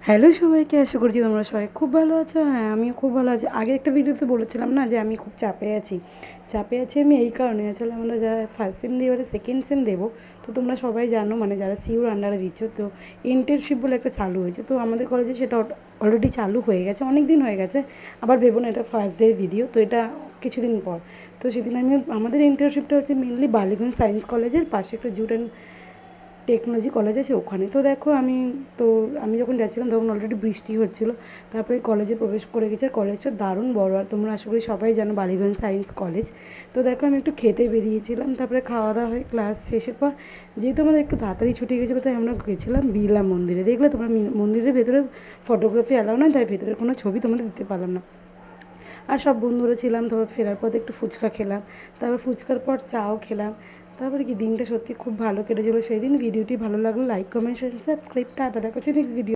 Hello সবাইকে, আশা করছি তোমরা সবাই খুব ভালো আছো। হ্যাঁ, আমিও খুব ভালো আছি। আগের একটা ভিডিওতে বলেছিলাম না যে আমি খুব চাপে আছি আমি এই কারণে। আসলে আমরা যারা ফার্স্ট সেম দিয়ে এবারে সেকেন্ড সেম দেবো, তো তোমরা সবাই জানো, মানে যারা সিউর আন্ডারে দিচ্ছ, তো ইন্টার্নশিপ বলে একটা চালু হয়েছে। তো আমাদের কলেজে সেটা অলরেডি চালু হয়ে গেছে, অনেক দিন হয়ে গেছে। আবার ভেবো না এটা ফার্স্ট ডে ভিডিও, তো এটা কিছুদিন পর। তো সেদিন আমাদের ইন্টার্নশিপটা হচ্ছে মেনলি বালিগঞ্জ সায়েন্স কলেজের পাশে একটা জুট অ্যান্ড টেকনোলজি কলেজ আছে ওখানে। তো দেখো আমি যখন যাচ্ছিলাম তখন অলরেডি বৃষ্টি হচ্ছিলো। তারপরে কলেজে প্রবেশ করে গেছে। আর কলেজটা দারুণ বড়, আর তোমরা আশা করি সবাই জানো বালিগঞ্জ সায়েন্স কলেজ। তো দেখো আমি একটু খেতে বেরিয়েছিলাম, তারপরে খাওয়া দাওয়া হয়ে ক্লাস শেষের পর যেহেতু আমাদের একটু তাড়াতাড়ি ছুটি গেছিলো, তাই আমরা গেছিলাম বিড়লা মন্দিরে। দেখলে তোমরা মন্দিরের ভেতরে ফটোগ্রাফি অ্যালাউ নয়, তাই ভেতরের কোনো ছবি তোমাদের দিতে পারলাম না। আর সব বন্ধুরা ছিলাম। তারপর ফেরার পথে একটু ফুচকা খেলাম, তারপর ফুচকার পর চাও খেলাম। তারপরে কি দিনটা সত্যি খুব ভালো কেটেছিলো সেই দিন। ভিডিওটি ভালো লাগলো like comment share subscribe. Tata, দেখা হচ্ছে নেক্সট ভিডিও।